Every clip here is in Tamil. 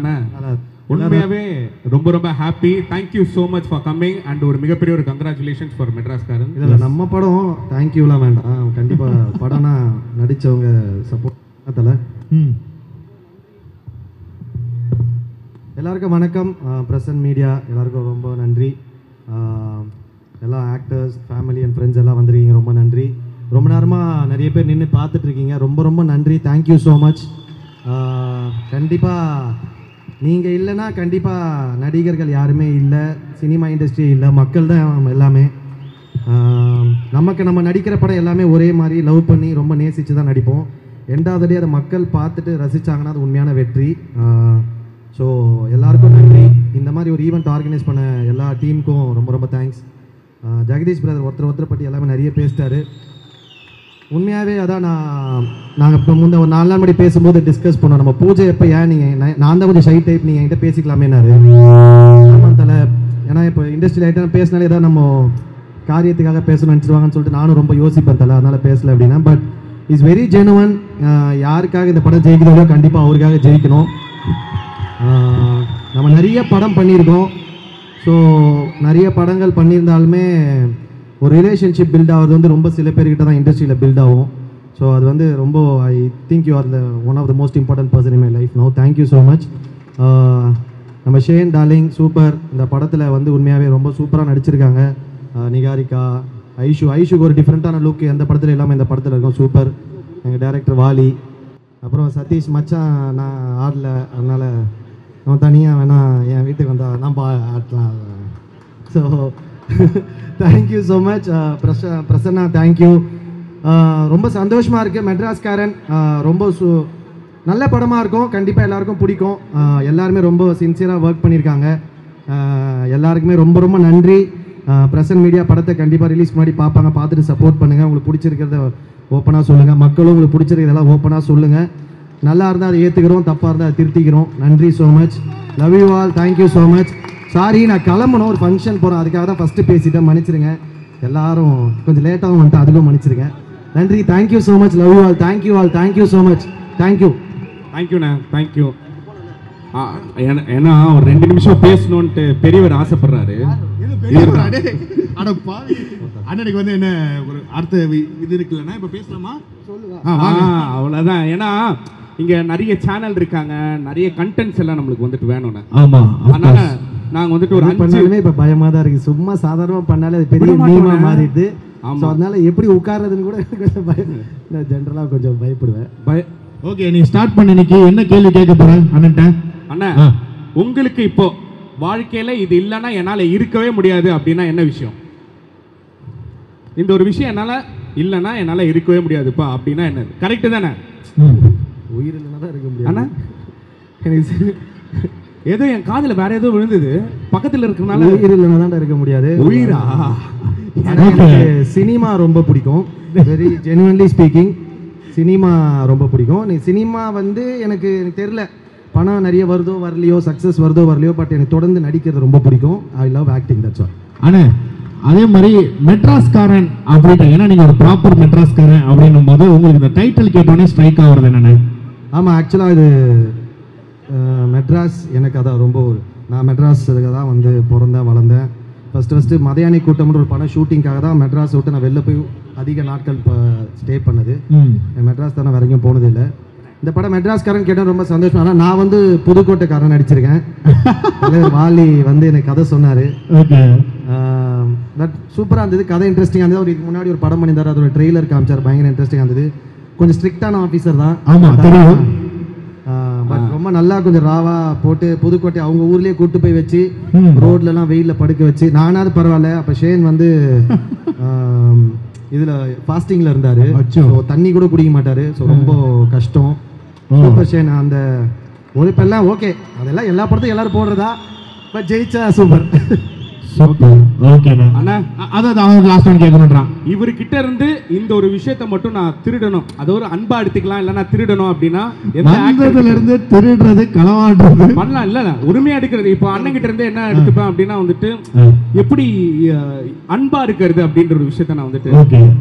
அண்ணா உண்மையாவே ரொம்ப ரொம்ப happy. Thank you so much for coming and ஒரு மிகப்பெரிய ஒரு கங்க்ராச்சுலேஷன்ஸ் ஃபார் மெட்ராஸ்காரன். இல்லை நம்ம படம் தேங்க்யூலாம் வேண்டாம், கண்டிப்பாக படம்னா நடித்தவங்க சப்போர்ட் தலை. எல்லாருக்கும் வணக்கம். பிரசன்ட் மீடியா எல்லாருக்கும் ரொம்ப நன்றி. எல்லா ஆக்டர்ஸ் ஃபேமிலி அண்ட் ஃப்ரெண்ட்ஸ் எல்லாம் வந்திருக்கீங்க, ரொம்ப நன்றி. ரொம்ப நேரமாக நிறைய பேர் நின்று பார்த்துட்ருக்கீங்க, ரொம்ப ரொம்ப நன்றி. Thank you so much. கண்டிப்பாக நீங்கள் இல்லைன்னா கண்டிப்பாக நடிகர்கள் யாருமே இல்லை, சினிமா இண்டஸ்ட்ரி இல்லை, மக்கள் தான் எல்லாமே. நம்ம நடிக்கிற படம் எல்லாமே ஒரே மாதிரி லவ் பண்ணி ரொம்ப நேசித்து தான் நடிப்போம். ரெண்டாவது அதை மக்கள் பார்த்துட்டு ரசித்தாங்கன்னா அது உண்மையான வெற்றி. ஸோ எல்லாருக்கும் நன்றி. இந்த மாதிரி ஒரு ஈவெண்ட் ஆர்கனைஸ் பண்ண எல்லா டீமுக்கும் ரொம்ப ரொம்ப தேங்க்ஸ். ஜெகதீஷ் பிரதர் ஒருத்தர் பற்றி எல்லாமே நிறைய பேசிட்டாரு. உண்மையாகவே அதான் நாங்கள் இப்போ ஒரு 4 நாள் முன்னாடி பேசும்போது டிஸ்கஸ் பண்ணோம், நம்ம பூஜை எப்போ ஏன் நீங்கள் நான் தான் கொஞ்சம் ஷை டைப், நீங்கள் என்கிட்ட பேசிக்கலாமேனாரு. ஆமாம் தலை, ஏன்னா இப்போ இண்டஸ்ட்ரியில் ஐட்டம் பேசினாலே ஏதாவது நம்ம காரியத்துக்காக பேசணும்னு நினச்சிருவாங்கன்னு சொல்லிட்டு நானும் ரொம்ப யோசிப்பேன் தலை, அதனால் பேசலை அப்படின்னா. But it's very genuine. யாருக்காக இந்த படம் ஜெயிக்கிறதோ கண்டிப்பாக அவருக்காக ஜெயிக்கணும். நம்ம நிறைய படம் பண்ணியிருக்கோம். ஸோ நிறைய படங்கள் பண்ணியிருந்தாலுமே ஒரு ரிலேஷன்ஷிப் பில்ட் ஆகிறது வந்து ரொம்ப சில பேர்கிட்ட தான் இண்டஸ்ட்ரியில் பில்ட் ஆகும். ஸோ அது வந்து ரொம்ப I think you are the one of the most important person in my life no. Thank you so much. நம்ம ஷேன் டார்லிங் சூப்பர். இந்த படத்தில் வந்து உண்மையாகவே ரொம்ப சூப்பராக நடிச்சிருக்காங்க. நிகாரிகா, ஐஷுக்கு ஒரு டிஃப்ரெண்ட்டான லுக் எந்த படத்தில் இல்லாமல் இந்த படத்தில் இருக்கும். சூப்பர். எங்கள் டைரக்டர் வாலி, அப்புறம் சதீஷ் மச்சான் நான் ஆடல, அதனால் அவன் தனியாக வேணா என் வீட்டுக்கு வந்தால் நான் ஆட்டலாம். So thank you so much. Prasanna thank you. ரொம்ப சந்தோஷமாக இருக்குது. மெட்ராஸ்காரன் ரொம்ப நல்ல படமாக இருக்கும், கண்டிப்பாக எல்லாருக்கும் பிடிக்கும். எல்லாருமே ரொம்ப சின்சியராக ஒர்க் பண்ணியிருக்காங்க. எல்லாருக்குமே ரொம்ப ரொம்ப நன்றி. பிரசன்ட் மீடியா படத்தை கண்டிப்பாக ரிலீஸ் முன்னாடி பார்ப்பாங்க, பார்த்துட்டு சப்போர்ட் பண்ணுங்கள். உங்களுக்கு பிடிச்சிருக்கிறத ஓப்பனாக சொல்லுங்கள், மக்களும் உங்களுக்கு பிடிச்சிருக்கிறதெல்லாம் ஓப்பனாக சொல்லுங்கள். நல்லா இருந்தால் அதை ஏற்றுக்கிறோம், தப்பாக இருந்தால் அதை திருத்திக்கிறோம். நன்றி so much. Love you all. Thank you so much. Sorry, நான் கிளம்பணும், ஒரு ஃபங்க்ஷன் போகிறேன், அதுக்காக தான் ஃபஸ்ட்டு பேசிட்டேன், மன்னிச்சிருங்க. எல்லாரும் கொஞ்சம் லேட்டாகவும் வந்துட்டு அதுக்கும் மன்னிச்சிருங்க. நன்றி. Thank you so much. Love you all. Thank you all. Thank you so much. Thank you. தேங்க்யூண்ணா. தேங்க்யூ. ஏன்னா ஒரு 2 நிமிஷம் பேசணுன்ட்டு பெரியவர் ஆசைப்படுறாரு. அண்ணனுக்கு வந்து என்ன ஒரு அடுத்த இது இருக்குல்லண்ணா, இப்போ பேசலாமா? அவ்வளோதான். ஏன்னா இங்கே நிறைய சேனல் இருக்காங்க, நிறைய கண்டென்ட்ஸ் எல்லாம் நம்மளுக்கு வந்துட்டு வேணும்ண்ணா. ஆமாம், அதனால நாங்கள் வந்துட்டு ஒரு பண்ணாலுமே இப்போ பயமாக தான் இருக்குது. சும்மா சாதாரணமாக பண்ணாலே அது பெரிய மீமாக மாறிடுது. ஸோ அதனால எப்படி உட்கார்றதுன்னு கூட கொஞ்சம் நான் ஜென்ரலாக கொஞ்சம் பயப்படுவேன். ஓகே, நீ ஸ்டார்ட் பண்ண. இன்னைக்கு என்ன கேள்வி கேட்க போகிறேன் அண்ணன்ட்ட? அண்ணா, உங்களுக்கு இப்போ வாழ்க்கையில் இது இல்லைன்னா என்னால் இருக்கவே முடியாது அப்படின்னா என்ன விஷயம்? இந்த ஒரு விஷயம் என்னால் இல்லைன்னா என்னால் இருக்கவே முடியாதுப்பா அப்படின்னா என்னது? கரெக்டு தானே? உயிர் இல்லைன்னா தான் இருக்க முடியும். ஆனால் எனக்கு ஏதோ என் காதில் வேற ஏதோ விழுந்தது, பக்கத்தில் இருக்கிறனால உயிர் இல்லைன்னா தான் இருக்க முடியாது. உயிரா? எனக்கு சினிமா ரொம்ப பிடிக்கும். வெரி ஜெனுவன்லி ஸ்பீக்கிங், சினிமா ரொம்ப பிடிக்கும். நீ சினிமா வந்து எனக்கு தெரியல, பணம் நிறைய வருதோ வரலையோ, சக்ஸஸ் வருதோ வரலையோ, பட் எனக்கு தொடர்ந்து நடிக்கிறது ரொம்ப பிடிக்கும். I love acting, that's all. அண்ணே, அதே மாதிரி மெட்ராஸ்காரன் அப்படின்ட்டு, ஏன்னா நீங்கள் ஒரு ப்ராப்பர் மெட்ராஸ்காரன் அப்படின்னும் போது உங்களுக்கு இந்த டைட்டில் கேட்டோன்னே ஸ்ட்ரைக் ஆகுறது என்னென்ன? ஆமாம், ஆக்சுவலாக இது மெட்ராஸ் எனக்கு அதான் ரொம்ப நான் மெட்ராஸுக்கு தான் வந்து பிறந்தேன் வளர்ந்தேன். ஃபஸ்ட்டு மதையானி கூட்டம்ன்ற ஒரு படம் ஷூட்டிங்காக தான் மெட்ராஸ் விட்டு நான் வெளில போய் அதிக நாட்கள் இப்போ ஸ்டே பண்ணது. மெட்ராஸ் தானே வேற எங்கேயும் போனதில்லை. இந்த படம் மெட்ராஸ்காரன் கேட்டால் ரொம்ப சந்தோஷம். ஆனால் நான் வந்து புதுக்கோட்டைக்காரன் நடிச்சிருக்கேன். வாலி வந்து எனக்கு கதை சொன்னார். பட் சூப்பராக இருந்தது, கதை இன்ட்ரெஸ்டிங்காக இருந்தது. அவர் இதுக்கு முன்னாடி ஒரு படம் பண்ணியிருந்தார், அதோட ட்ரெய்லர் காமிச்சார், பயங்கர இன்ட்ரெஸ்டிங்காக இருந்தது. கொஞ்சம் ஸ்ட்ரிக்டான ஆஃபீஸர் தான். ஆமாம், தெரியும். பட் ரொம்ப நல்லா கொஞ்சம் ராவா போட்டு புதுக்கோட்டை அவங்க ஊர்லேயே கூட்டு போய் வச்சு ரோட்லலாம் வெயிலில் படுக்க வச்சு, நானாவது பரவாயில்ல. அப்போ ஷேன் வந்து இதில் ஃபாஸ்டிங்கில் இருந்தார், ஸோ தண்ணி கூட குடிக்க மாட்டார். ஸோ ரொம்ப கஷ்டம். Super Shane. அந்த உழைப்பெல்லாம் ஓகே, அதெல்லாம் எல்லா படத்தையும் எல்லாரும் போடுறதா. பட் ஜெயிச்சா சூப்பர். இவர்கிட்ட இருந்து இந்த ஒரு விஷயத்தை மட்டும் நான் திருடணும், அது ஒரு அன்பா எடுத்துக்கலாம், இல்லைன்னா திருடணும் அப்படின்னா இருந்து திருடுறது களவாடுறது பண்ணலாம். இல்ல உரிமையா எடுக்கிறது. இப்போ அண்ணன் கிட்ட இருந்து என்ன எடுத்துப்பேன் அப்படின்னா வந்துட்டு எப்படி அன்பா இருக்கிறது அப்படின்ற ஒரு விஷயத்த நான் வந்துட்டு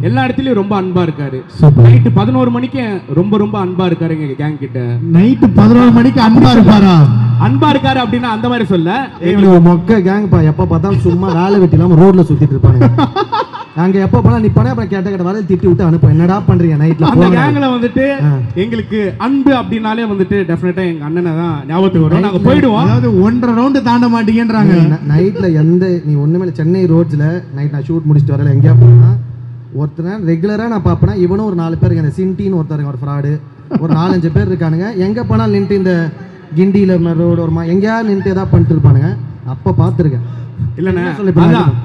எல்லா இடத்துலயும் ரொம்ப அன்பா இருக்காரு. நைட்டு 11 மணிக்கு ரொம்ப ரொம்ப அன்பா இருக்காரு எங்க கேங் கிட்ட. நைட்டு 11 மணிக்கு அன்பா இருப்பாரா? அன்பா இருக்காரு அப்படின்னா அந்த மாதிரி சொல்ல. எங்களுக்கு ஒரு மொக்க கேங்ப்பா, எப்ப பார்த்தாலும் சும்மா வேலை வெட்டி இல்லாம ரோட்ல சுத்திட்டு இருப்பாங்க. நாங்க எப்ப போனா நீ பண்ண அப்புறம் கேட்ட வர திட்டி விட்டு அனுப்ப, என்னடா பண்றீங்க நைட்ல. அந்த கேங்ல வந்துட்டு எங்களுக்கு அன்பு அப்படின்னாலே வந்துட்டு டெஃபினட்டா எங்க அண்ணனை தான் ஞாபகத்துக்கு வரும். நாங்க போயிடுவோம். அதாவது 1.5 ரவுண்ட் தாண்ட மாட்டீங்கன்றாங்க. நைட்ல நீ ஒண்ணுமே சென்னை ரோட்ஸ்ல நைட் நான் ஷூட் முடிச்சுட்டு வரல எங்கேயா போனா ஒருத்தர் ரெகுலரா நான் பாப்பேனா, இவனும் ஒரு 4 பேர் இருக்காங்க. சின்டின்னு ஒருத்தர் ஒரு ஃப்ராடு, ஒரு 4-5 பேர் இருக்கானுங்க. எங்க போனா நின்று இந்த கிண்டியில ரோடு ஒரு எங்கேயா நின்று ஏதாவது பண்ணிட்டு இருப்பானுங்க. அப்ப பாத்துருக்கேன். இல்லண்ணே,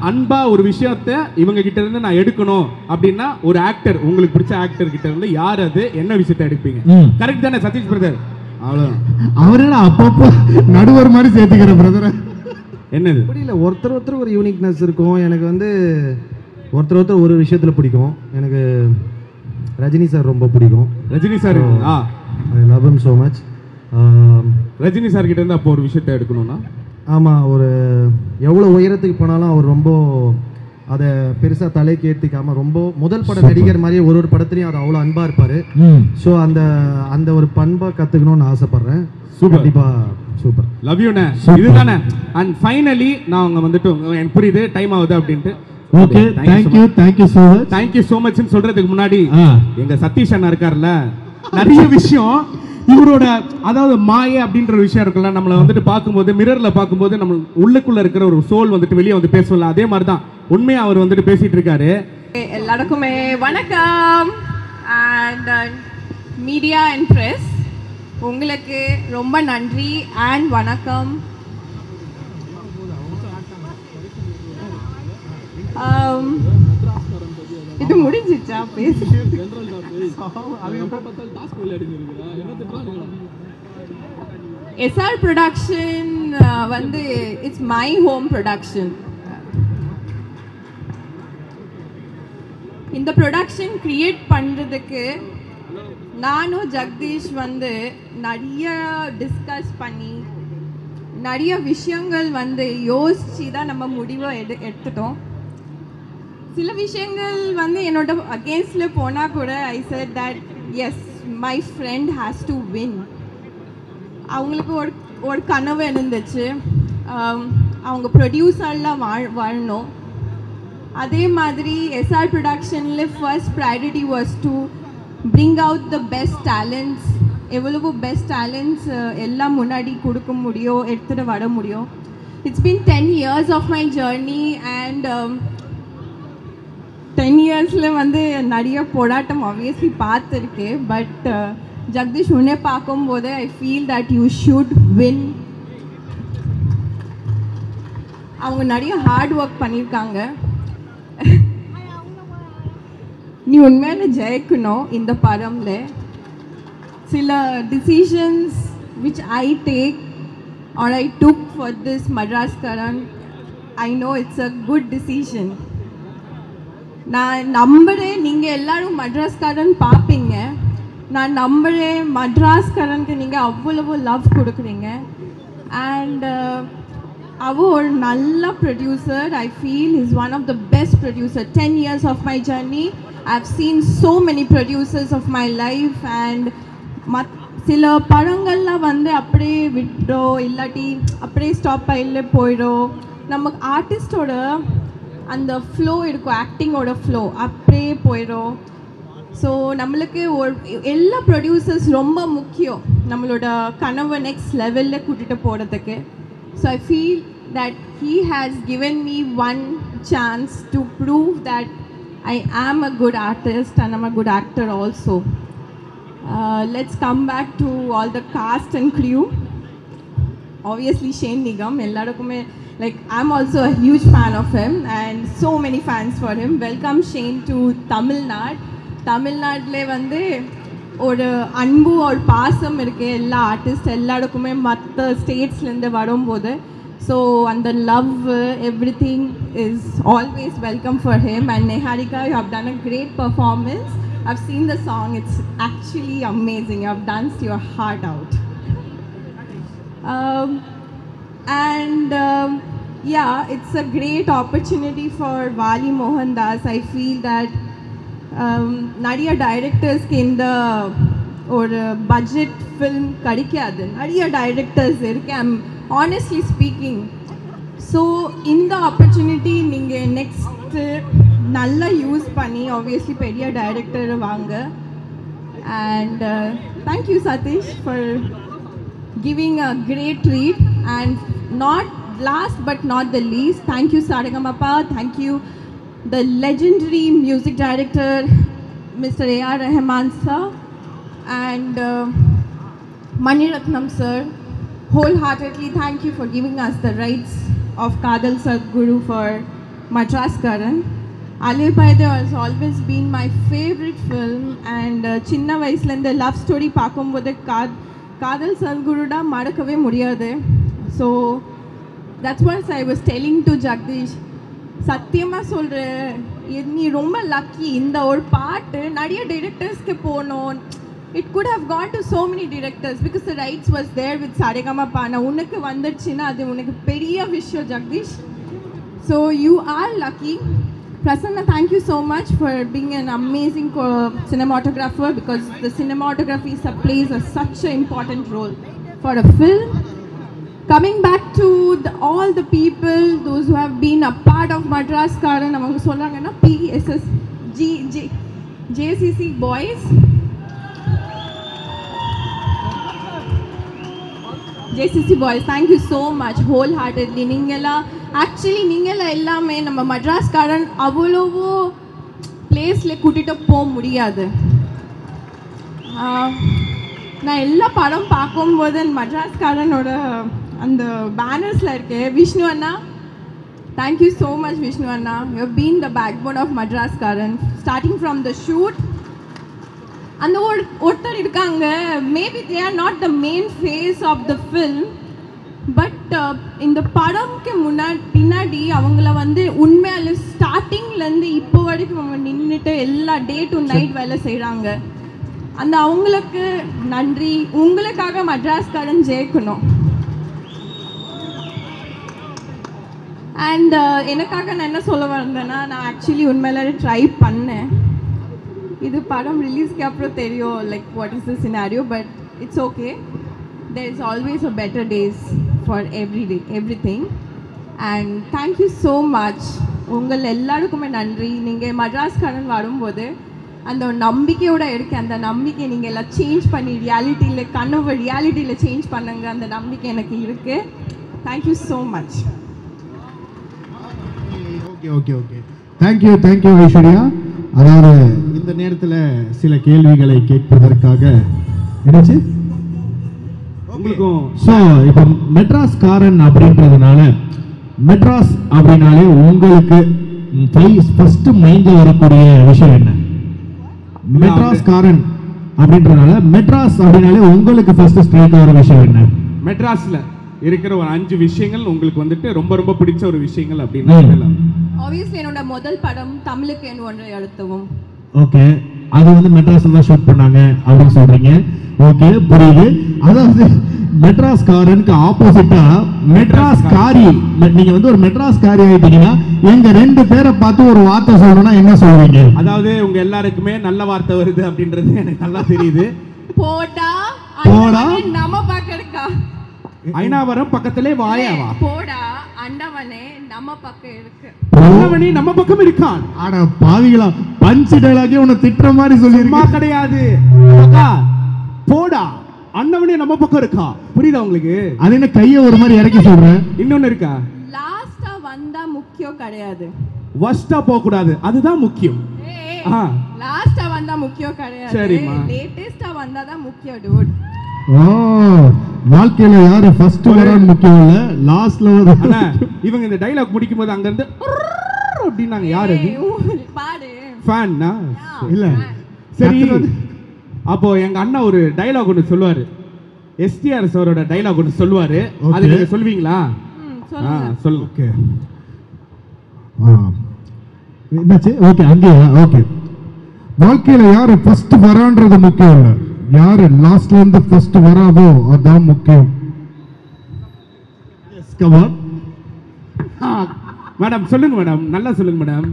அன்பா ஒரு விஷயத்த இவங்க கிட்ட இருந்து நான் எடுக்கணும் அப்படின்னா ஒரு ஆக்டர், உங்களுக்கு பிடிச்ச ஆக்டர் கிட்ட இருந்து யார் அது என்ன விஷயத்த எடுப்பீங்க? கரெக்ட் தானே சதீஷ் பிரதர்? அவ்வளவுதான். அவரு அப்பப்போ நடுவர் மாதிரி சேர்த்துக்கிற பிரதர். என்னது புரியல. ஒருத்தர் ஒரு யூனிக்னஸ் இருக்கும். எனக்கு வந்து ஒருத்தர் ஒரு விஷயத்துல பிடிக்கும். எனக்கு ரஜினி சார் ரொம்ப பிடிக்கும். Rajini sir I love him so much. Rajini sir கிட்ட இருந்து அப்போ ஒரு விஷயத்த எடுக்கணும்னா, ஆமாம், ஒரு எவ்வளோ உயரத்துக்கு போனாலும் அவர் ரொம்ப அதை பெருசாக தலைக்கு ஏற்றிக்காமல் ரொம்ப முதல் பட நடிகர் மாதிரியே ஒரு படத்துலையும் அவர் அவ்வளோ அன்பாக இருப்பார். ஸோ அந்த ஒரு பண்பை கற்றுக்கணும்னு ஆசைப்பட்றேன். கண்டிப்பாக சூப்பர். லவ் யூண்ணே. இதுதானே. அண்ட் ஃபைனலி நான் அவங்க வந்துட்டு எனக்கு புரியுது டைம் ஆகுது அப்படின்ட்டு. ஓகே, தேங்க்யூ ஸோ மச்னு சொல்றதுக்கு முன்னாடி எங்க சதீஷ் அண்ணா இருக்கார்ல, நிறைய விஷயம் இவரோட அதாவது மாயை அப்படின்ற ஒரு விஷயம் இருக்குல்ல, நம்மளை வந்துட்டு பார்க்கும்போது மிரர்ல பார்க்கும்போது நம்ம உள்ளுக்குள்ள இருக்கிற ஒரு சோல் வந்துட்டு வெளியே வந்து பேசல. அதே மாதிரி தான் உண்மையா அவர் வந்துட்டு பேசிட்டு இருக்காரு. எல்லாருக்குமே வணக்கம். அண்ட் மீடியா அண்ட் பிரஸ், உங்களுக்கு ரொம்ப நன்றி அண்ட் வணக்கம். இது முடிஞ்சிச்சா பேசி? SR ப்ரொடக்ஷன் வந்து இட்ஸ் மை ஹோம் ப்ரொடக்ஷன். இந்த ப்ரொடக்ஷன் கிரியேட் பண்ணுறதுக்கு நானும் ஜெகதீஷ் வந்து நிறைய டிஸ்கஸ் பண்ணி நிறைய விஷயங்கள் வந்து யோசிச்சு தான் நம்ம முடிவை எடுத்துட்டோம். சில விஷயங்கள் வந்து என்னோட அகேன்ஸ்டில் போனால் கூட ஐ set that S my friend has to win. அவங்களுக்கு ஒரு கனவு இருந்துச்சு, அவங்க ப்ரொடியூசர்லாம் வாழணும். அதே மாதிரி SR ப்ரொடக்ஷனில் first priority was to bring out the best talents. எவ்வளவு பெஸ்ட் டேலண்ட்ஸ் எல்லாம் முன்னாடி கொடுக்க முடியும், எடுத்துகிட்டு வர முடியும். It's been 10 years of my journey and 10 yearsல வந்து நிறைய போராட்டம் ஆப்வியஸ்லி பார்த்துருக்கேன். பட் ஜெகதீஷ் உன்னை பார்க்கும்போது I feel that you should win. அவங்க நிறைய ஹார்ட் ஒர்க் பண்ணியிருக்காங்க. நீ உண்மையில ஜெயிக்கணும் இந்த படம்ல. சில decisions which I take or I took for this Madras Karan, I know it's a good decision. நான் நம்புகிறேன் நீங்கள் எல்லாரும் மட்ராஸ் காரன் பார்ப்பீங்க. நான் நம்புகிறேன் மட்ராஸ் காரனுக்கு நீங்கள் அவ்வளவு லவ் கொடுக்குறீங்க. அண்ட் அவ ஒரு நல்ல producer. I feel is one of the best producer. 10 years of my journey, I've seen so many producers of my life. And சில படங்கள்லாம் வந்து அப்படியே விட்டோ இல்லாட்டி அப்படியே ஸ்டாப் ஆகில போயிடும். நமக்கு ஆர்டிஸ்டோட அந்த ஃப்ளோ இருக்கும், ஆக்டிங்கோட ஃப்ளோ அப்படியே போயிடும். ஸோ நம்மளுக்கு எல்லா ப்ரொடியூசர்ஸ் ரொம்ப முக்கியம் நம்மளோட கனவை நெக்ஸ்ட் லெவலில் கூட்டிகிட்டு போகிறதுக்கு. So I feel that he has given me one chance to prove that I am a good artist and I'm a good actor also. Let's come back to all the cast and crew. Obviously Shane Nigam, ellarukume like I'm also a huge fan of him and so many fans for him. Welcome Shane to Tamil Nadu. Tamil Nadule வந்து ஒரு அன்பு ஒரு பாசம் இருக்கு எல்லா ஆர்டிஸ்ட் எல்லாருக்குமே மற்ற ஸ்டேட்ஸ்லேருந்து வரும்போது. ஸோ அந்த love everything is always welcome for him. And Niharika, you have done a great performance. I've seen the song, it's actually amazing. You have danced your heart out. Yeah, it's a great opportunity for Vali Mohandas. I feel that நிறைய டைரக்டர்ஸ்க்கு இந்த ஒரு பட்ஜெட் ஃபில்ம் கிடைக்காது. நிறைய டைரக்டர்ஸ் இருக்கு. I'm honestly speaking. ஸோ இந்த ஆப்பர்ச்சுனிட்டி நீங்கள் நெக்ஸ்ட்டு நல்லா யூஸ் பண்ணி ஆப்வியஸ்லி பெரிய டைரக்டர் வாங்க. And thank you Sathish for giving a great treat. And not last but not the least, thank you Saregamappa, thank you the legendary music director Mr. A.R. Rahman sir and Mani Ratnam sir. Wholeheartedly thank you for giving us the rights of Kadal Sadhguru for Madras Karan. Aliyapayade has always been my favorite film, and chinna vayasla indha love story paakumbodhu Kadal Sadhguru da madakave mudiyadhu. So that's what I was telling to Jagdish. சத்தியமா சொல்றேன், நீ ரொம்ப லக்கி. இந்த ஒரு பாட்டு நிறைய டைரக்டர்ஸ்க்கு போனோம். It could have gone to so many directors because the rights was there with Saregamappa. Na unakku vanduchina adu unakku periya vishyo Jagdish. So you are lucky. Prasanna, thank you so much for being an amazing cinematographer, because the cinematography plays such an important role for a film. Coming back to all the people, those who have been a part of Madras Karan, avanga solranga na PSS JCC boys. JCC boys, thank you so much wholeheartedly. Actually நீங்களா எல்லாமே நம்ம மட்ராஸ் காரன் அவ்வளவோ பிளேஸில் கூட்டிகிட்டு போக முடியாது. நான் எல்லா படம் பார்க்கும்போது மட்ராஸ் காரனோட அந்த பேனர்ஸில் இருக்கேன். விஷ்ணு அண்ணா, தேங்க்யூ ஸோ மச் விஷ்ணு அண்ணா. You have been the backbone of Madras Kaaran starting from the shoot. அந்த ஒருத்தர் இருக்காங்க, maybe they are not the main face of the film, but இந்த படம்க்கு பின்னாடி அவங்கள வந்து உண்மையால ஸ்டார்டிங்லேருந்து இப்போ வரைக்கும் அவங்க நின்றுட்டு எல்லா டே டு நைட் வேலை செய்கிறாங்க. அந்த அவங்களுக்கு நன்றி. உங்களுக்காக மட்ராஸ் காரன் ஜெயிக்கணும். அண்ட் எனக்காக நான் என்ன சொல்ல வந்தேன்னா, நான் ஆக்சுவலி உண்மையில ட்ரை பண்ணேன். இது படம் ரிலீஸ்க்கு அப்புறம் தெரியும் like what is the scenario, but it's okay. there is always a better days for everything. And thank you so much. உங்கள் எல்லாருக்குமே நன்றி. நீங்கள் மட்ராஸ் காரன் வரும்போது அந்த நம்பிக்கையோட இருக்கு. அந்த நம்பிக்கை நீங்கள் எல்லாம் சேஞ்ச் பண்ணி ரியாலிட்டியில் கனவு ரியாலிட்டியில் சேஞ்ச் பண்ணுங்க. அந்த நம்பிக்கை எனக்கு இருக்கு. Thank you so much. Okay okay okay thank you thank you Aishwarya. அதாவது இந்த நேரத்தில் சில கேள்விகளை கேட்பதற்காக நினைச்சு உங்களுக்கும். ஸோ இப்போ மெட்ராஸ் காரன் அப்படின்றதுனால, மெட்ராஸ் அப்படின்னாலே உங்களுக்கு ஃபர்ஸ்ட் மைண்டில் வரக்கூடிய விஷயம் என்ன? மெட்ராஸ் காரன் அப்படின்றதுனால மெட்ராஸ் அப்படின்னாலே உங்களுக்கு ஃபர்ஸ்ட் ஸ்ட்ரைக் ஆகிற விஷயம் என்ன? மெட்ராஸ்ல இருக்கிற ஒரு 5 விஷயங்கள் உங்களுக்கு வந்துட்டு ரொம்ப ரொம்ப பிடிச்ச ஒரு விஷயங்கள் அப்படின்னா ஆப்வியஸ்லி என்னோட முதல் படம் தமிழுக்கு என் ஒன்றை எழுத்தவும். ஓகே, அது வந்து மெட்ராஸ்ல தான் ஷூட் பண்ணாங்க அப்படின்னு சொல்றீங்க. ஓகே, புரியுது. அதாவது மெட்ராஸ் காரனுக்கு ஆப்போசிட்டா மெட்ராஸ் காரி. நீங்க வந்து ஒரு மெட்ராஸ் காரி ஆயிட்டீங்கன்னா எங்க 2 பேரை பார்த்து ஒரு வார்த்தை சொல்லணும்னா என்ன சொல்வீங்க? அதாவது உங்க எல்லாருக்குமே நல்ல வார்த்தை வருது அப்படின்றது எனக்கு நல்லா தெரியுது. போடா போடா நம்ம பக்கம் இருக்கா? ஐனாவரம் பக்கத்திலே வாயாவா? போடா அண்டவனே நம்ம பக்கம் இருக்கு. அண்டவனே நம்ம பக்கம் இருக்கான். அட பாவிகளா, பஞ்ச் டயலாகே உன்னை திட்டுற மாதிரி சொல்லிருமா? கிடையாது. போடா அண்ணவனே நம்ம பக்கம் இருக்கா. புரியுதா உங்களுக்கு? அது என்ன கையை ஒரு மாதிரி இறக்கி சொல்றேன். இன்னொன்னு இருக்கா? லாஸ்டா வந்தா முக்கியம் கிடையாது, வஸ்டா போக கூடாது, அதுதான் முக்கியம். லாஸ்டா வந்தா முக்கியம் கிடையாது, சரிமா, லேட்டஸ்டா வந்தா தான் முக்கியம் டூட். ஓ, வாழ்க்கையில யாரு ஃபர்ஸ்ட் வரான்னு முக்கியம் இல்ல, லாஸ்ட்ல வர. அண்ணா இவங்க இந்த டயலாக் முடிக்கும் போது அங்க இருந்து அப்படினாங்க. யாரு அது? பாடு ஃபேன்னா இல்ல. சரி, அப்போ எங்க அண்ணா ஒரு டயலாக் ஒன்று சொல்லுவாரு. எஸ்டிஆர் சாரோட டயலாக் ஒன்று சொல்லுவாரு. அது நீங்க சொல்வீங்களா? சொல்லுங்க. ஓகே, என்னாச்சு? ஓகே, அங்கே ஓகே. வாழ்க்கையில யாரு ஃபர்ஸ்ட் வரான்றது முக்கியம் இல்ல, யாரு லாஸ்ட்ல இருந்து ஃபர்ஸ்ட் வராதோ அதான் முக்கியம். மேடம் சொல்லுங்க மேடம், நல்லா சொல்லுங்க மேடம்,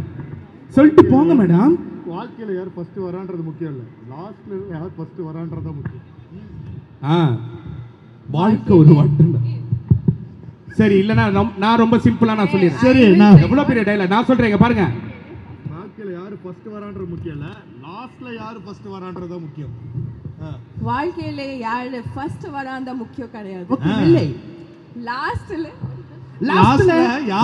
சொல்லிட்டு போங்க மேடம். வாழ்க்கையில் யார் ஃபஸ்ட்டு வரான்றது முக்கியம் இல்லை, லாஸ்ட்டில் யார் ஃபஸ்ட்டு வரான்றதான் முக்கியம். வாழ்க்கை ஒரு வட்டம் தான். சரி, இல்லைன்னா நான் ரொம்ப சிம்பிளா நான் சொல்லிடுறேன். சரி, நான் எவ்வளோ பெரிய டைலாக் நான் சொல்றேன், இங்க பாருங்க. வாழ்க்கையில் யார் ஃபஸ்ட்டு வரான்றது முக்கியம் இல்லை, லாஸ்ட்டில் யார் ஃபஸ்ட்டு வரான்றதான் முக்கியம். வாழ்க்கையில யாரு ஃபர்ஸ்ட் வராந்த முக்கியம் கிடையாது, இல்லை, லாஸ்ட்ல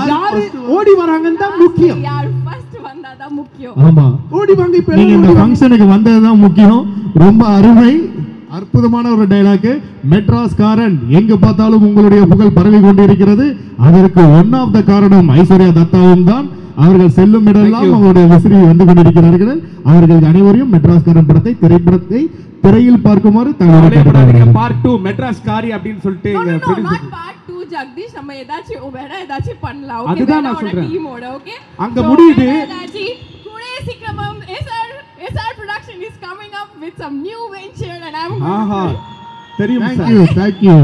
யாரு ஓடி வராங்கன்னு தான் முக்கியம். யார் ஃபர்ஸ்ட் வந்தாதான் முக்கியம். ஆமா, ஓடி வாங்க. இப்ப நீங்க இந்த ஃபங்க்ஷனுக்கு வந்ததுதான் முக்கியம். ரொம்ப அருமை, அற்புதமான ஒரு டைலாக். மெட்ராஸ்காரன் எங்க பார்த்தாலும் உங்களுடைய புகழ் பரவி கொண்டிருக்கிறது. அதற்கு ஒன் ஆஃப் த காரணம் ஐஸ்வர்யா தத்தாவும் தான். அவர்கள் செல்லும் இடமெல்லாம் அவருடைய விசிறி வந்து கொண்டிருக்கிறார்கள். அவர்கள் அனைவரையும் மெட்ராஸ்காரன் திரைப்படத்தை திரையில் பார்க்குமாறு பார்ட் 2 மெட்ராஸ்காரி அப்படின்னு சொல்லிட்டு பார்ட் 2 ஜெகதீஷ் நம்ம ஏதாச்சும் வேற ஏதாச்சும் பண்ணலாம். ஓகே, அதுதான் நான் சொல்றேன். டீமோட ஓகே அங்க முடியுது. டுடே சீக்கிரம் SR production is coming up with some new venture and I'm தெரியும் சார். Thank you.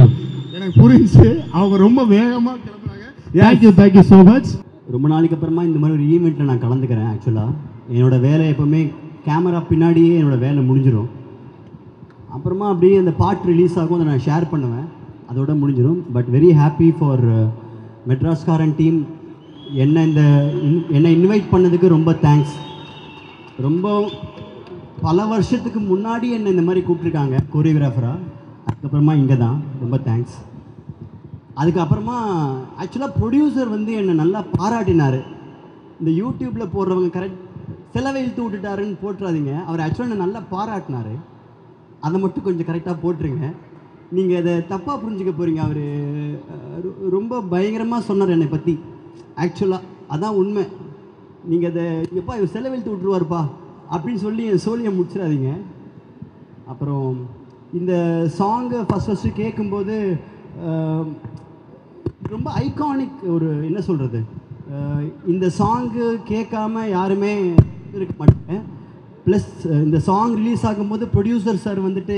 எனக்கு புரிஞ்சு அவங்க ரொம்ப வேகமா கிளம்புறாங்க. Thank you so much. ரொம்ப நாளைக்கு அப்புறமா இந்த மாதிரி ஒரு ஈவெண்ட்டில் நான் கலந்துக்கிறேன். ஆக்சுவலாக என்னோட வேலை எப்போவுமே கேமரா பின்னாடியே என்னோட வேலை முடிஞ்சிடும். அப்புறமா அப்படியே அந்த பாட்டு ரிலீஸ் ஆகும், அதை நான் ஷேர் பண்ணுவேன், அதோட முடிஞ்சிடும். But very happy for மெட்ராஸ்காரன் team. என்னை இன்வைட் பண்ணதுக்கு ரொம்ப தேங்க்ஸ். ரொம்ப பல வருஷத்துக்கு முன்னாடி என்னை இந்த மாதிரி கூப்பிட்ருக்காங்க கோரியோகிராஃபராக. அதுக்கப்புறமா இங்கே தான் ரொம்ப தேங்க்ஸ். அதுக்கப்புறமா ஆக்சுவலாக ப்ரொடியூசர் வந்து என்னை நல்லா பாராட்டினார். இந்த யூடியூப்பில் போடுறவங்க கரெக்ட் செலவை இழுத்து விட்டுட்டாருன்னு போட்டுறாதீங்க. அவர் ஆக்சுவலாக என்னை நல்லா பாராட்டினார். அதை மட்டும் கொஞ்சம் கரெக்டாக போட்டுருங்க. நீங்கள் அதை தப்பாக புரிஞ்சுக்க போகிறீங்க. அவர் ரொம்ப பயங்கரமாக சொன்னார் என்னை பற்றி. ஆக்சுவலாக அதான் உண்மை. நீங்கள் அதை எப்பா இவர் செலவு இழுத்து விட்டுருவார்ப்பா அப்படின்னு சொல்லி என் சோழியை முடிச்சிடாதீங்க. அப்புறம் இந்த சாங்கை ஃபஸ்ட்டு கேட்கும்போது ரொம்ப ஐகானிக் ஒரு என்ன சொல்கிறது, இந்த சாங்கு கேட்காம யாருமே இருக்க மாட்டாங்க. ப்ளஸ் இந்த சாங் ரிலீஸ் ஆகும்போது ப்ரொடியூசர் சார் வந்துட்டு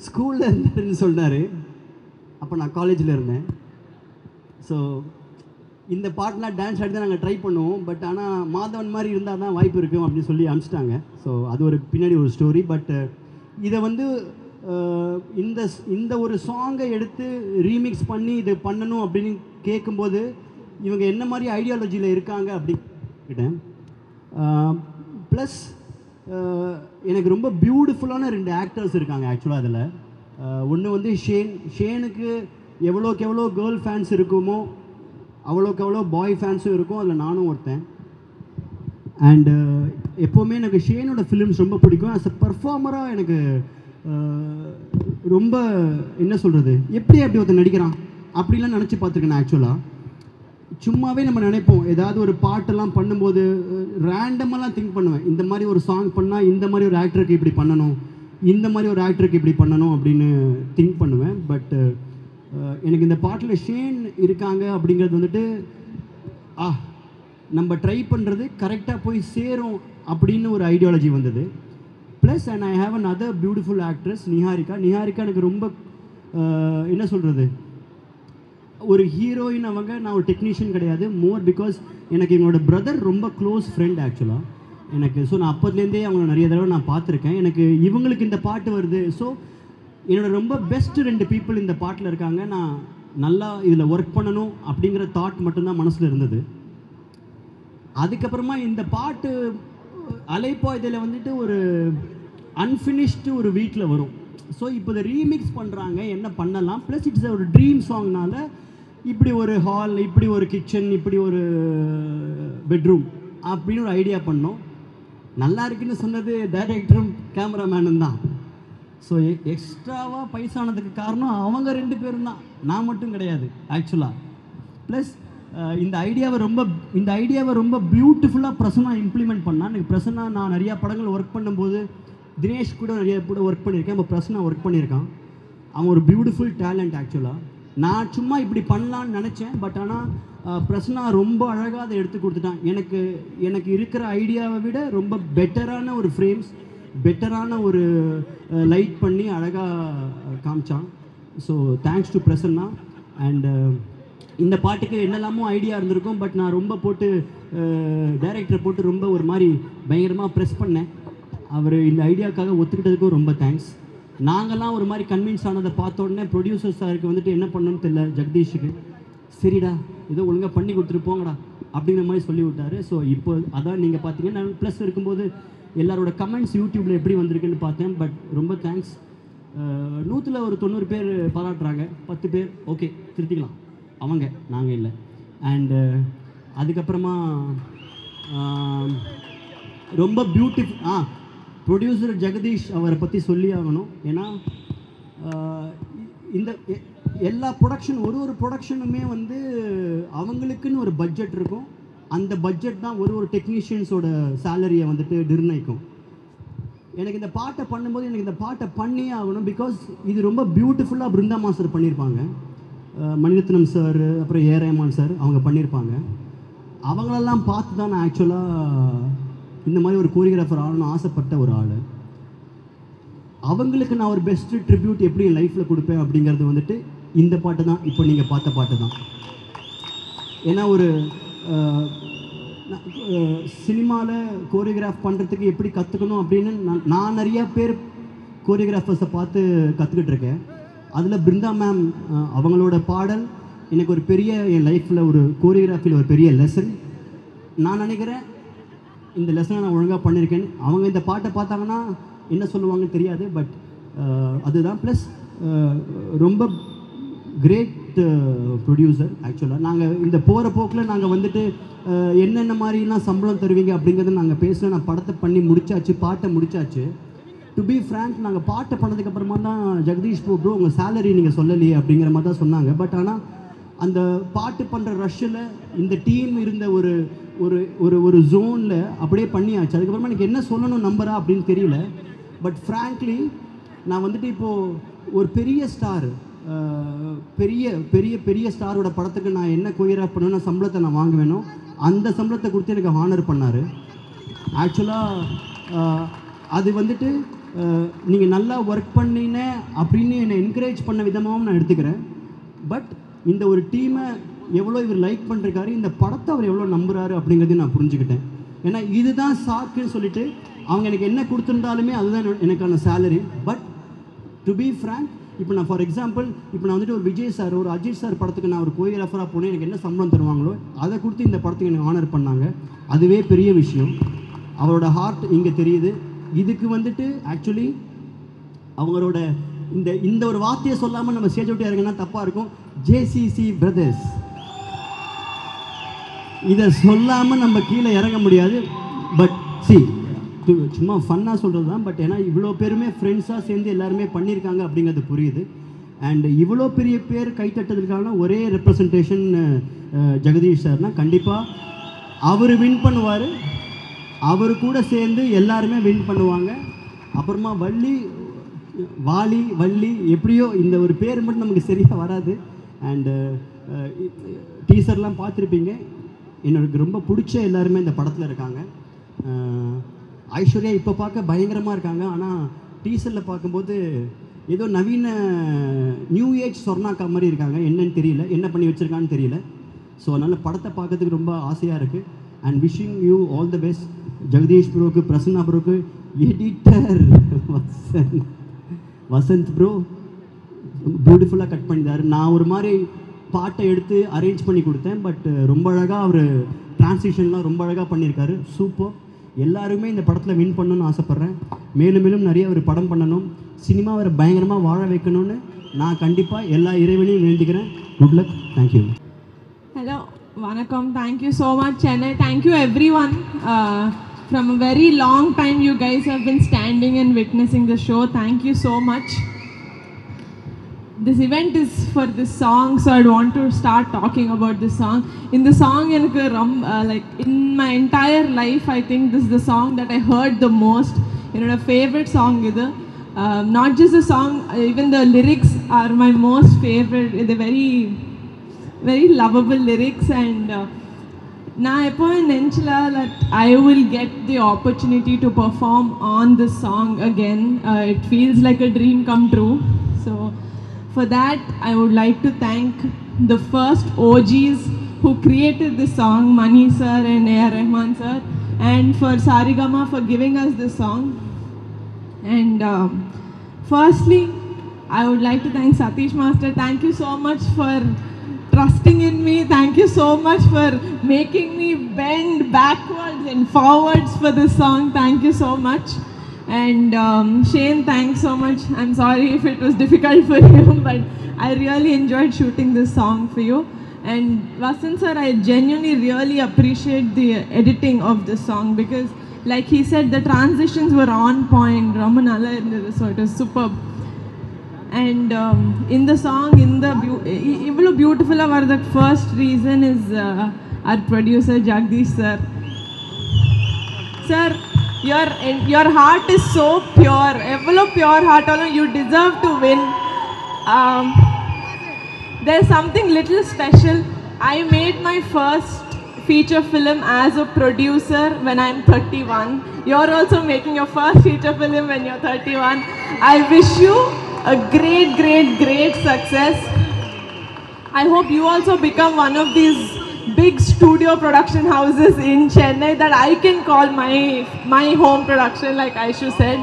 ஸ்கூலில் இருந்தாருன்னு சொன்னார். அப்போ நான் காலேஜில் இருந்தேன். ஸோ இந்த பாட்டெலாம் டான்ஸ் ஆடி தான் நாங்கள் ட்ரை பண்ணுவோம். பட் ஆனால் மாதவன் மாதிரி இருந்தால் தான் வாய்ப்பு இருக்கும் அப்படின்னு சொல்லி அனுப்பிச்சிட்டாங்க. ஸோ அது ஒரு பின்னாடி ஒரு ஸ்டோரி. பட் இதை வந்து இந்த ஒரு சாங்கை எடுத்து ரீமிக்ஸ் பண்ணி இது பண்ணணும் அப்படின்னு கேட்கும்போது இவங்க என்ன மாதிரி ஐடியாலஜியில் இருக்காங்க அப்படின்ட்டேன். ப்ளஸ் எனக்கு ரொம்ப பியூட்டிஃபுல்லான 2 ஆக்டர்ஸ் இருக்காங்க ஆக்சுவலாக அதில். ஒன்று வந்து ஷேனுக்கு எவ்வளோக்கு எவ்வளோ கேர்ள் ஃபேன்ஸ் இருக்குமோ அவ்வளோக்கு எவ்வளோ பாய் ஃபேன்ஸும் இருக்கும். அதில் நானும் ஒருத்தன். அண்டு எப்போவுமே எனக்கு ஷேனோட ஃபிலிம்ஸ் ரொம்ப பிடிக்கும். ஆஸ் அ பர்ஃபார்மராக எனக்கு ரொம்ப என்ன சொல்கிறது, எப்படி அப்படி ஒருத்தர் நடிக்கிறான் அப்படிலாம் நினச்சி பார்த்துருக்கேன். ஆக்சுவலாக சும்மாவே நம்ம நினைப்போம், ஏதாவது ஒரு பாட்டெல்லாம் பண்ணும்போது ரேண்டமெல்லாம் திங்க் பண்ணுவேன். இந்த மாதிரி ஒரு சாங் பண்ணால் இந்த மாதிரி ஒரு ஆக்டருக்கு இப்படி பண்ணணும், இந்த மாதிரி ஒரு ஆக்டருக்கு இப்படி பண்ணணும் அப்படின்னு திங்க் பண்ணுவேன். பட் எனக்கு இந்த பாட்டில் ஷேன் இருக்காங்க அப்படிங்கிறது வந்துட்டு நம்ம ட்ரை பண்ணுறது கரெக்டாக போய் சேரும் அப்படின்னு ஒரு ஐடியாலஜி வந்தது. Plus and I have an other beautiful actress Niharika. எனக்கு ரொம்ப என்ன சொல்கிறது, ஒரு ஹீரோயின் அவங்க. நான் ஒரு டெக்னீஷியன் கிடையாது. மோர் பிகாஸ் எனக்கு எங்களோட பிரதர் ரொம்ப க்ளோஸ் ஃப்ரெண்ட் ஆக்சுவலாக எனக்கு. ஸோ நான் அப்போதுலேருந்தே அவங்கள நிறைய தடவை நான் பார்த்துருக்கேன். எனக்கு இவங்களுக்கு இந்த பாட்டு வருது. ஸோ என்னோடய ரொம்ப பெஸ்ட் 2 பீப்புள் இந்த பாட்டில் இருக்காங்க. நான் நல்லா இதில் ஒர்க் பண்ணணும் அப்படிங்கிற தாட் மட்டும்தான் மனசில் இருந்தது. அதுக்கப்புறமா இந்த பாட்டு அலைப்பா இதில் வந்துட்டு ஒரு அன்ஃபினிஷ்டு ஒரு வீட்டில் வரும். ஸோ இப்போ இதை ரீமிக்ஸ் பண்ணுறாங்க, என்ன பண்ணலாம். ப்ளஸ் இட்ஸ் ஒரு ட்ரீம் சாங்னால இப்படி ஒரு ஹால், இப்படி ஒரு கிச்சன், இப்படி ஒரு பெட்ரூம் அப்படின்னு ஒரு ஐடியா பண்ணோம். நல்லா இருக்குன்னு சொன்னது டைரக்டரும் கேமராமேனும் தான். ஸோ எக்ஸ்ட்ராவாக பைசானதுக்கு காரணம் அவங்க 2 பேரும் தான், நான் மட்டும் கிடையாது ஆக்சுவலாக. ப்ளஸ் இந்த ஐடியாவை ரொம்ப பியூட்டிஃபுல்லாக பிரசன்னா இம்ப்ளிமெண்ட் பண்ணால். எனக்கு பிரசன்னா நான் நிறையா படங்கள் ஒர்க் பண்ணும்போது தினேஷ் கூட நிறைய கூட ஒர்க் பண்ணியிருக்கேன். இப்போ பிரசன்னா ஒர்க் பண்ணியிருக்கான். அவன் ஒரு பியூட்டிஃபுல் டேலண்ட் ஆக்சுவலாக. நான் சும்மா இப்படி பண்ணலான்னு நினச்சேன். பட் ஆனால் பிரசன்னா ரொம்ப அழகாக அதை எடுத்து கொடுத்துட்டான். எனக்கு இருக்கிற ஐடியாவை விட ரொம்ப பெட்டரான ஒரு ஃப்ரேம்ஸ், பெட்டரான ஒரு லைட் பண்ணி அழகாக காமிச்சான். So thanks to Prasanna. And இந்த பாட்டுக்கு என்னெல்லாமோ ஐடியா இருந்திருக்கும். பட் நான் ரொம்ப போட்டு டைரக்டரை போட்டு ரொம்ப ஒரு மாதிரி பயங்கரமாக ப்ரெஸ் பண்ணேன். அவர் இந்த ஐடியாக்காக ஒத்துக்கிட்டதுக்கும் ரொம்ப தேங்க்ஸ். நாங்கள்லாம் ஒரு மாதிரி கன்வின்ஸ் ஆனதை பார்த்த உடனே ப்ரொடியூசர் சாருக்கு வந்துட்டு என்ன பண்ணணும்னு தெரியல ஜெகதீஷுக்கு. சரிடா ஏதோ ஒழுங்காக பண்ணி கொடுத்துட்டு போங்கடா அப்படிங்கிற மாதிரி சொல்லி விட்டாரு. ஸோ இப்போ அதான் நீங்கள் பார்த்தீங்கன்னா நான் ப்ளஸ் இருக்கும்போது எல்லாரோட கமெண்ட்ஸ் யூடியூப்பில் எப்படி வந்திருக்குன்னு பார்த்தேன். பட் ரொம்ப தேங்க்ஸ். 100ல் ஒரு 90 பேர் பாராட்டுறாங்க, 10 பேர் ஓகே திருத்திக்கலாம், அவங்க நாங்கள் இல்லை. அண்டு அதுக்கப்புறமா ரொம்ப பியூட்டிஃபுல் ப்ரொடியூசர் ஜெகதீஷ் அவரை பற்றி சொல்லி ஆகணும். ஏன்னா இந்த எல்லா ப்ரொடக்ஷன் ஒரு ப்ரொடக்ஷனுமே வந்து அவங்களுக்குன்னு ஒரு பட்ஜெட் இருக்கும். அந்த பட்ஜெட் தான் ஒரு டெக்னீஷியன்ஸோட சேலரியை வந்துட்டு நிர்ணயிக்கும். எனக்கு இந்த பாட்டை பண்ணும்போது எனக்கு இந்த பாட்டை பண்ணியே ஆகணும். பிகாஸ் இது ரொம்ப பியூட்டிஃபுல்லாக பிருந்தா மாஸ்டர் பண்ணியிருப்பாங்க, மணிரத்னம் சார், அப்புறம் ஏ ரஹ்மான் சார் அவங்க பண்ணியிருப்பாங்க. அவங்களெல்லாம் பார்த்து தான் நான் ஆக்சுவலாக இந்த மாதிரி ஒரு கோரியோகிராஃபர் ஆகணும்னு ஆசைப்பட்ட ஒரு ஆள். அவங்களுக்கு நான் ஒரு பெஸ்ட்டு ட்ரிபியூட் எப்படி என் லைஃப்பில் கொடுப்பேன் அப்படிங்கிறது வந்துட்டு இந்த பாட்டு தான், இப்போ நீங்கள் பார்த்த பாட்டு தான். ஏன்னா ஒரு சினிமாவில் கோரியோகிராஃப் பண்ணுறதுக்கு எப்படி கற்றுக்கணும் அப்படின்னு நான் நிறையா பேர் கோரியோகிராஃபர்ஸை பார்த்து கற்றுக்கிட்டு இருக்கேன். அதில் பிருந்தா மேம் அவங்களோட பாடல் எனக்கு ஒரு பெரிய என் லைஃப்பில் ஒரு கோரியோகிராஃபியில் ஒரு பெரிய லெசன். நான் நினைக்கிறேன் இந்த லெசனை நான் ஒழுங்காக பண்ணியிருக்கேன்னு. அவங்க இந்த பாட்டை பார்த்தாங்கன்னா என்ன சொல்லுவாங்கன்னு தெரியாது. பட் அதுதான். ப்ளஸ் ரொம்ப கிரேட் ப்ரொடியூசர். ஆக்சுவலாக நாங்கள் இந்த போகிற போக்கில் நாங்கள் வந்துட்டு என்னென்ன மாதிரிலாம் சம்பளம் தருவீங்க அப்படிங்கிறத நாங்கள் பேசல. நான் படத்தை பண்ணி முடிச்சாச்சு, பாட்டை முடிச்சாச்சு. டு பி ஃப்ராங்க் நாங்கள் பாட்டை பண்ணதுக்கப்புறமா தான் ஜெகதீஷ் ப்ரோ உங்கள் சேலரி நீங்கள் சொல்லலையே அப்படிங்கிற மாதிரி தான் சொன்னாங்க. பட் ஆனால் அந்த பாட்டு பண்ணுற ரஷ்ஷில் இந்த டீம் இருந்த ஒரு ஒரு ஒரு ஒரு ஜோனில் அப்படியே பண்ணியாச்சு. அதுக்கப்புறமா எனக்கு என்ன சொல்லணும் நம்பரா அப்படின்னு தெரியல. பட் ஃப்ராங்க்லி நான் வந்துட்டு இப்போது ஒரு பெரிய ஸ்டார், பெரிய பெரிய பெரிய ஸ்டாரோட படத்துக்கு நான் என்ன கோரியோகிராஃப் பண்ணணும் சம்பளத்தை நான் வாங்க வேணும், அந்த சம்பளத்தை கொடுத்து எனக்கு ஹானர் பண்ணார். ஆக்சுவலாக அது வந்துட்டு நீங்கள் நல்லா ஒர்க் பண்ணின அப்படின்னு என்னை என்கரேஜ் பண்ண விதமாகவும் நான் எடுத்துக்கிறேன். பட் இந்த ஒரு டீமை எவ்வளோ இவர் லைக் பண்ணிருக்காரு, இந்த படத்தை அவர் எவ்வளோ நம்புறாரு அப்படிங்கிறதையும் நான் புரிஞ்சுக்கிட்டேன். ஏன்னா இதுதான் சாக்குன்னு சொல்லிட்டு அவங்க எனக்கு என்ன கொடுத்துருந்தாலுமே அதுதான் எனக்கான salary. But to be frank இப்போ நான் ஃபார் எக்ஸாம்பிள் இப்போ நான் வந்துட்டு ஒரு விஜய் சார், ஒரு அஜித் சார் படத்துக்கு நான் ஒரு கோரியோகிராஃபராக போனேன், எனக்கு என்ன சம்பளம் தருவாங்களோ அதை கொடுத்து இந்த படத்துக்கு எனக்கு ஆனர் பண்ணாங்க. அதுவே பெரிய விஷயம். அவரோட ஹார்ட் இங்கே தெரியுது. இதுக்கு வந்துட்டு ஆக்சுவலி அவங்களோட இந்த ஒரு வார்த்தையை சொல்லாமல் நம்ம ஸ்டேஜ் விட்டு இறங்கினா தப்பாக இருக்கும். ஜேசிசி பிரதர்ஸ் இதை சொல்லாமல் நம்ம கீழே இறங்க முடியாது. பட் சும்மா ஃபன்னாக சொல்கிறது தான். பட் ஏன்னா இவ்வளோ பேருமே ஃப்ரெண்ட்ஸாக சேர்ந்து எல்லாருமே பண்ணியிருக்காங்க அப்படிங்கிறது புரியுது. அண்ட் இவ்வளோ பெரிய பேர் கைத்தட்டதுக்கான ஒரே ரெப்ரசன்டேஷன் ஜெகதீஷ் சார்னால் கண்டிப்பாக அவர் வின் பண்ணுவார். அவர் கூட சேர்ந்து எல்லாருமே வின் பண்ணுவாங்க. அப்புறமா வள்ளி எப்படியோ இந்த ஒரு பேர் மட்டும் நமக்கு சரியாக வராது. அண்டு டீசர்லாம் பார்த்துருப்பீங்க. எனக்கு ரொம்ப பிடிச்ச எல்லாருமே இந்த படத்தில் இருக்காங்க. ஐஸ்வர்யா இப்போ பார்க்க பயங்கரமாக இருக்காங்க. ஆனால் டீசரில் பார்க்கும்போது ஏதோ நவீன நியூ ஏஜ் சொர்ணாக்கா மாதிரி இருக்காங்க. என்னன்னு தெரியல, என்ன பண்ணி வச்சுருக்கான்னு தெரியல. ஸோ அதனால் படத்தை பார்க்கறதுக்கு ரொம்ப ஆசையாக இருக்குது. And wishing you all the best. Jagadeesh ப்ரோக்கு, பிரசன்னா ப்ரோக்கு, எடிட்டர் வசந்த் ப்ரோ பியூட்டிஃபுல்லாக கட் பண்ணிட்டார். நான் ஒரு மாதிரி பாட்டை எடுத்து அரேஞ்ச் பண்ணி கொடுத்தேன். பட் ரொம்ப அழகாக அவர் டிரான்ஸ்லேஷன்லாம் ரொம்ப அழகாக பண்ணியிருக்காரு. சூப்பர். எல்லாருமே இந்த படத்தில் வின் பண்ணணும்னு ஆசைப்பட்றேன். மேலும் மேலும் நிறைய ஒரு படம் பண்ணணும், சினிமாவை பயங்கரமாக வாழ வைக்கணும்னு நான் கண்டிப்பாக எல்லா இறைவனையும் வேண்டிக்கிறேன். Good luck. Thank you. Hello, Vanakkam. Thank you so much, Chennai. Thank you, everyone. From a very long time, you guys have been standing and witnessing the show. Thank you so much. This event is for this song, so I want to start talking about this song. In the song, like in my entire life, I think this is the song that I heard the most. My favorite song is not just the song, even the lyrics are my most favorite. They're very, very lovable lyrics. And நான் எப்போ நினச்சல that I will get the opportunity to perform on this song again. It feels like a dream come true. So for that, I would like to thank the first OGs who created this song, Mani sir and A.R. Rahman sir, and for Sarigama for giving us this song. And firstly, I would like to thank Satish Master. Thank you so much for trusting in me. Thank you so much for making me bend backwards and forwards for this song. Thank you so much. And Shane, thanks so much. I'm sorry if it was difficult for you, but I really enjoyed shooting this song for you. And Vasant sir, I genuinely really appreciate the editing of this song because like he said, the transitions were on point. Ramanala, so it was superb. And in the song, in the beautiful hour, the first reason is our producer Jagdish sir. Sir, your heart is so pure. Evlo pure heart, you deserve to win. There's something little special. I made my first feature film as a producer when I'm 31. You're also making your first feature film when you're 31. I wish you a great success. I hope you also become one of these big studio production houses in Chennai that I can call my home production, like Aishu said.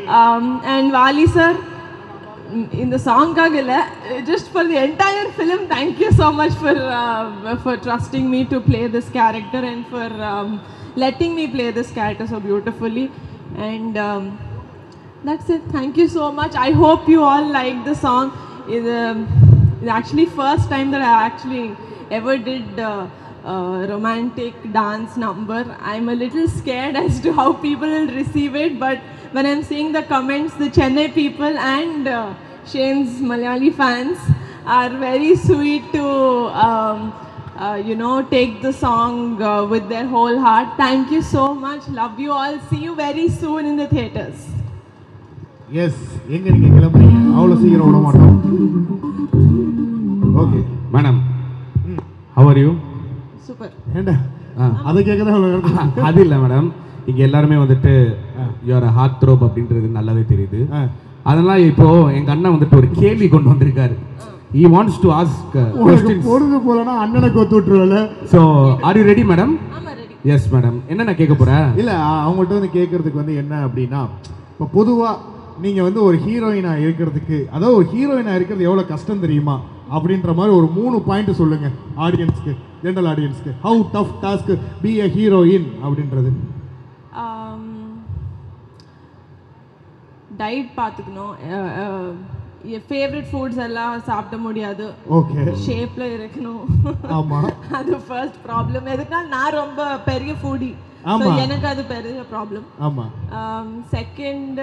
And Vali sir, in the song kagila, just for the entire film, thank you so much for trusting me to play this character and for letting me play this character so beautifully. And that's it. Thank you so much. I hope you all like the song. It's actually first time that I actually ever did romantic dance number. I'm a little scared as to how people will receive it, but when I'm seeing the comments, the Chennai people and Shane's Malayali fans are very sweet to take the song with their whole heart. Thank you so much. Love you all. See you very soon in the theaters. Yes எங்க நீங்க கிளம்புறீங்க? அவ்வளோ சீக்கிரம் விட மாட்டோம். Okay madam, how are you? Super. ஏண்டா அதை கேட்கதான் அது இல்லை மேடம், இங்கே எல்லாருமே வந்துட்டு யுவர் ஹார்ட் த்ரோப் அப்படின்றது நல்லாவே தெரியுது. அதெல்லாம் இப்போ எங்க அண்ணன் வந்துட்டு ஒரு கேள்வி கொண்டு வந்திருக்காரு. He wants to ask questions. பொறுத்து போலனா அண்ணனை கொத்து விட்டுருவல. So are you ready madam? ஆமா ரெடி. Yes madam. என்னென்ன கேட்க போறா? இல்ல அவங்கள்ட்ட வந்து கேட்கறதுக்கு வந்து என்ன அப்படின்னா, இப்போ பொதுவா நீங்க வந்து ஒரு ஹீரோயினா இருக்கிறதுக்கு, அதாவது ஒரு ஹீரோயினா இருக்கிறது எவ்வளவு கஷ்டம் தெரியுமா அப்படின்ற மாதிரி ஒரு 3 பாயிண்ட் சொல்லுங்க ஆடியன்ஸ்க்கு, ஜெனரல் ஆடியன்ஸ்க்கு. How tough task be a heroine அப்படின்றது. டயட் பார்த்துக்கணும், ஃபேவரட் ஃபுட்ஸ் எல்லாம் சாப்பிட முடியாது, ஓகே, ஷேப்ல இருக்கணும். ஆமா, அது ஃபர்ஸ்ட் ப்ராப்ளம். எதுக்குன்னா நான் ரொம்ப பெரிய ஃபுடி, ஆமா, எனக்கு அது பெரிய ப்ராப்ளம். ஆமா. செகண்ட்,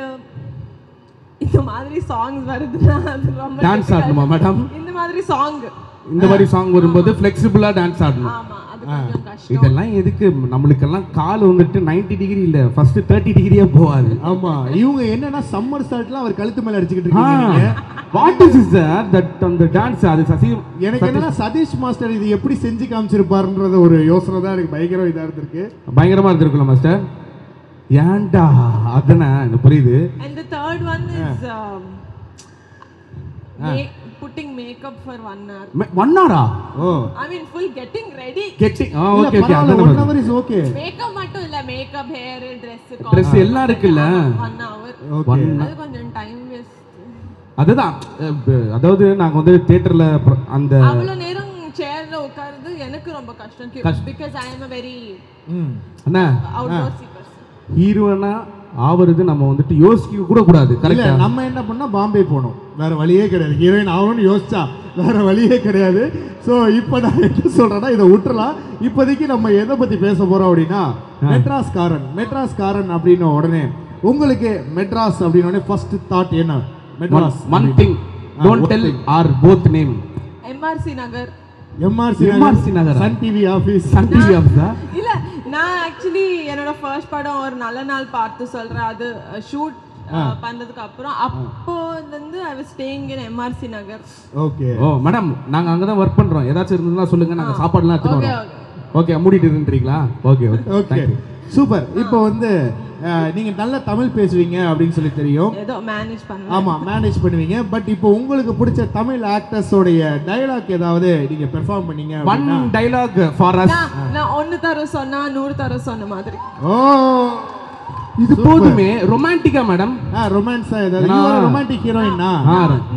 இந்த மாதிரி சாங்ஸ் வருதுன்னா அது ரொம்ப டான்ஸ் ஆடணுமா மேடம்? இந்த மாதிரி சாங் வரும்போது ஃப்ளெக்சிபிளா டான்ஸ் ஆடணும். ஆமா, அது கொஞ்சம் கஷ்டம். இதெல்லாம் எதுக்கு? நம்மளுக்கெல்லாம் கால் வந்துட்டு 90 டிகிரி இல்ல, ஃபர்ஸ்ட் 30 டிகிரியே போவாது. ஆமா, இவங்க என்னன்னா சம்மர் ஸ்டார்ட்ல அவர் கழுத்து மேல அடிச்சிட்டு இருக்கீங்க. வாட் இஸ் சார் தட் அந்த டான்ஸ்? அது சசி, எனக்கு என்னன்னா சதீஷ் மாஸ்டர் இது எப்படி செஞ்சு காமிச்சிருப்பாருன்றது ஒரு யோசனை தான் எனக்கு பயங்கரமா இதா இருந்திருக்கு. பயங்கரமா இருந்திருக்குல்ல மாஸ்டர்? ஏன்டா அதனா எனக்கு புரியுது. And the third one is putting makeup for 1 hour. 1 hour? Oh, I mean full getting ready. okay okay, அதனால 1 hour is okay. Makeup மட்டும் இல்ல, makeup, hair, dress எல்லாம் இருக்குல்ல. 1 hour. Okay. அது கொஞ்சம் டைம் வேஸ்ட். அதுதான், அதாவது நாங்க வந்து தியேட்டர்ல அந்த அவ்வளவு நேரம் சேர்ல உட்கார்றது எனக்கு ரொம்ப கஷ்டம். Because I am a very Anna outdoorsy person. ஹீரோனா ஆவறது நம்ம வந்துட்டு யோசிக்க கூட கூடாது. கரெக்ட்டா? நம்ம என்ன பண்ணா பாம்பே போனோம், வேற வழியே கிடையாது. ஹீரோயின் ஆகணும்னு யோசிச்சா வேற வழியே கிடையாது. ஸோ இப்போ நான் என்ன சொல்றேன்னா இதை விட்டுறலாம். இப்போதைக்கு நம்ம எதை பத்தி பேச போறோம் அப்படின்னா மெட்ராஸ்காரன் அப்படின்ன உடனே உங்களுக்கு மெட்ராஸ் அப்படின்னே ஃபர்ஸ்ட் தாட் என்ன? Madras. One thing, don't tell are both name. MRC Nagar. MRC Nagar, Sun TV office. Sun TV ஆபீஸா? இல்ல, நான் ஆக்சுவலி என்னோட ஃபர்ஸ்ட் படம் ஒரு நல்ல நாள் பார்த்து சொல்றேன், அது ஷூட் பண்ணதுக்கு அப்புறம் அப்போ வந்து I was staying in MRC Nagar. Okay. Oh madam, நாங்க அங்க தான் வர்க் பண்றோம். ஏதாச்சும் இருந்தா சொல்லுங்க, நாங்க சாப்பாடுலாம் எடுத்துட்டு வரோம். ஓகே, மூடிட்டு இருந்தீங்களா? Okay okay, super. இப்போ வந்து நீங்க நல்ல தமிழ் பேசுவீங்க அப்படின்னு சொல்லி தெரியும். ஏதோ மேனேஜ் பண்ணுவீங்க. ஆமா, மேனேஜ் பண்ணுவீங்க. பட் இப்போ உங்களுக்கு பிடிச்ச தமிழ் ஆக்டர்ஸோடைய டயலாக் ஏதாவது நீங்க பெர்ஃபார்ம் பண்ணீங்க அப்படினா? One dialogue for us. நான் 1 தர சொன்னா 100 தர சொன்ன மாதிரி. ஓ இது போதுமே ரொமான்டிக்கா மேடம் ரொமான்ஸா ஏதாவது ரொமான்டிக் ஹீரோயினா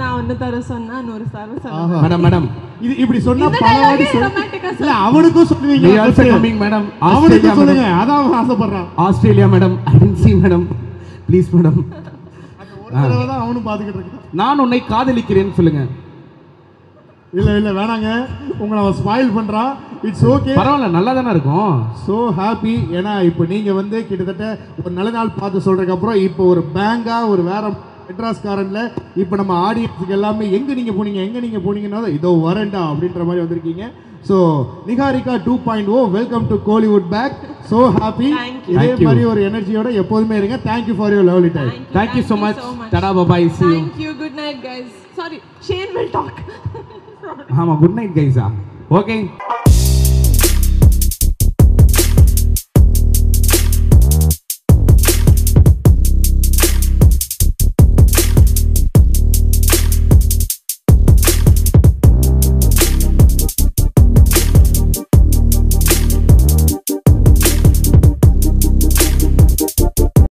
நான் ஒன்னு தர சொன்னா நூறு தர சொன்னா மேடம் மேடம் இது இப்படி சொன்னா இந்த பல வாட்டி dialogue romantic-ஆ இல்ல அவனுக்கும் சொல்லுவீங்க we also coming மேடம் அவனுக்கும் சொல்லுங்க அதான் அவன் ஆசைப்படுறான் Australia madam I tend see madam please madam ஒரு தடவை தான் அவனும் பாத்துக்கிட்டு இருக்கான் நான் உன்னை காதலிக்கிறேன்னு சொல்லுங்க இல்ல வேணாங்க உங்களை அவன் ஸ்பாயில் பண்றான் இட்ஸ் ஓகே பரவாயில்ல நல்லா தானே இருக்கும் ஸோ ஹாப்பி ஏன்னா இப்போ நீங்க வந்து கிட்டத்தட்ட ஒரு நல்ல நாள் பார்த்து சொல்றதுக்கு அப்புறம் இப்போ ஒரு பேங்கா ஒரு வேற மெட்ராஸ்காரன்ல இப்போ நம்ம ஆடியன்ஸுக்கு எல்லாமே எங்க நீங்க போனீங்கன்னா இதோ வரேன்டா அப்படின்ற மாதிரி வந்திருக்கீங்க so Niharika 2.0 welcome to Kollywood back so happy இதே மாதிரி ஒரு எனர்ஜியோட எப்போதுமே இருங்க thank you for your lovely time thank you so much tata bye see you Thank you. Good night, guys. Sorry, Shane will talk. ஆமா குட் நைட் கைஸா ஓகே